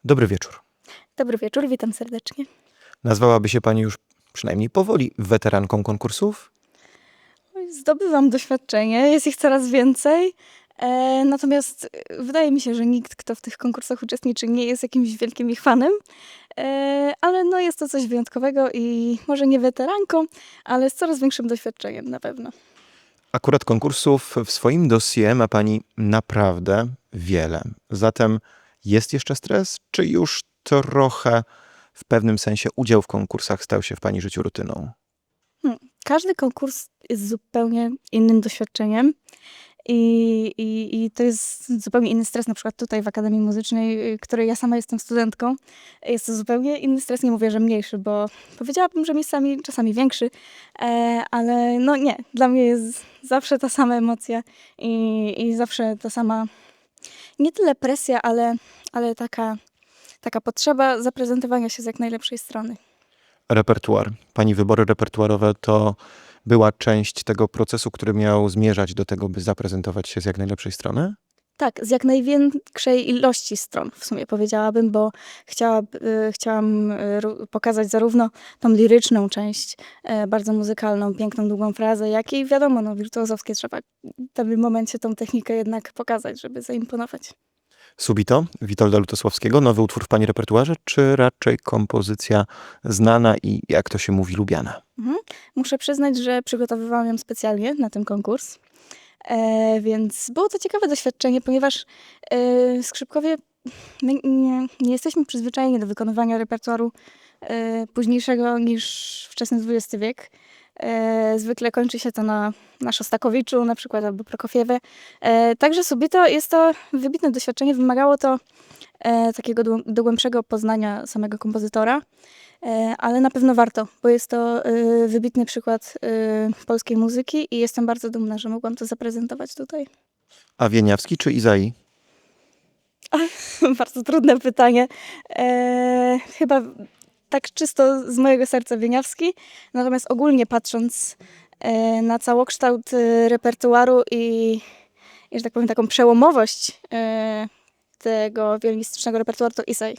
Dobry wieczór. Dobry wieczór, witam serdecznie. Nazwałaby się pani już przynajmniej powoli weteranką konkursów? Zdobywam doświadczenie, jest ich coraz więcej, natomiast wydaje mi się, że nikt, kto w tych konkursach uczestniczy, nie jest jakimś wielkim ich fanem, ale no jest to coś wyjątkowego i może nie weteranką, ale z coraz większym doświadczeniem na pewno. Akurat konkursów w swoim dossier ma pani naprawdę wiele. Zatem jest jeszcze stres, czy już trochę w pewnym sensie udział w konkursach stał się w pani życiu rutyną? Każdy konkurs jest zupełnie innym doświadczeniem i to jest zupełnie inny stres. Na przykład tutaj w Akademii Muzycznej, której ja sama jestem studentką, jest to zupełnie inny stres. Nie mówię, że mniejszy, bo powiedziałabym, że miejscami czasami większy, ale no nie. Dla mnie jest zawsze ta sama emocja i zawsze ta sama, nie tyle presja, ale taka potrzeba zaprezentowania się z jak najlepszej strony. Repertuar. Pani wybory repertuarowe to była część tego procesu, który miał zmierzać do tego, by zaprezentować się z jak najlepszej strony? Tak, z jak największej ilości stron w sumie powiedziałabym, bo chciałam pokazać zarówno tą liryczną część, bardzo muzykalną, piękną, długą frazę, jak i wiadomo, no, wirtuozowskie trzeba w pewnym momencie tą technikę jednak pokazać, żeby zaimponować. Subito Witolda Lutosławskiego, nowy utwór w pani repertuarze, czy raczej kompozycja znana i, jak to się mówi, lubiana? Muszę przyznać, że przygotowywałam ją specjalnie na ten konkurs, więc było to ciekawe doświadczenie, ponieważ skrzypkowie my nie jesteśmy przyzwyczajeni do wykonywania repertuaru późniejszego niż wczesny XX wiek. Zwykle kończy się to na Szostakowiczu na przykład albo Prokofiewie. Także Subito jest to wybitne doświadczenie. Wymagało to takiego dogłębszego poznania samego kompozytora, ale na pewno warto, bo jest to wybitny przykład polskiej muzyki i jestem bardzo dumna, że mogłam to zaprezentować tutaj. A Wieniawski czy Izai? Bardzo trudne pytanie. Chyba tak czysto z mojego serca Wieniawski, natomiast ogólnie patrząc na całokształt repertuaru i, że tak powiem, taką przełomowość tego wiolinistycznego repertuaru, to Isai.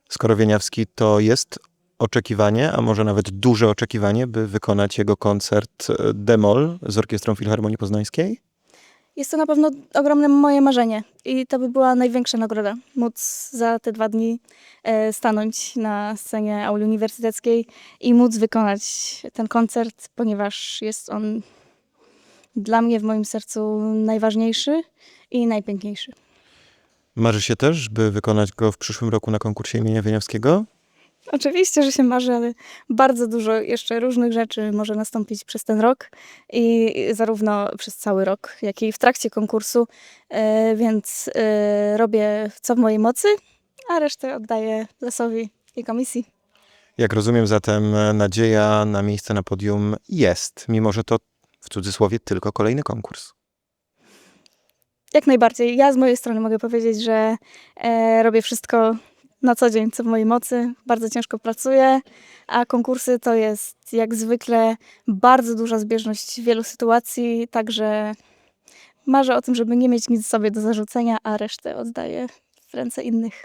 Skoro Wieniawski to jest oczekiwanie, a może nawet duże oczekiwanie, by wykonać jego koncert d-moll z Orkiestrą Filharmonii Poznańskiej? Jest to na pewno ogromne moje marzenie i to by była największa nagroda. Móc za te 2 dni stanąć na scenie auli uniwersyteckiej i móc wykonać ten koncert, ponieważ jest on dla mnie w moim sercu najważniejszy i najpiękniejszy. Marzy się też, by wykonać go w przyszłym roku na konkursie imienia Wieniawskiego? Oczywiście, że się marzy, ale bardzo dużo jeszcze różnych rzeczy może nastąpić przez ten rok i zarówno przez cały rok, jak i w trakcie konkursu, więc robię co w mojej mocy, a resztę oddaję losowi i komisji. Jak rozumiem, zatem nadzieja na miejsce na podium jest, mimo że to w cudzysłowie tylko kolejny konkurs. Jak najbardziej. Ja z mojej strony mogę powiedzieć, że robię wszystko na co dzień, co w mojej mocy. Bardzo ciężko pracuję, a konkursy to jest jak zwykle bardzo duża zbieżność wielu sytuacji, także marzę o tym, żeby nie mieć nic sobie do zarzucenia, a resztę oddaję w ręce innych.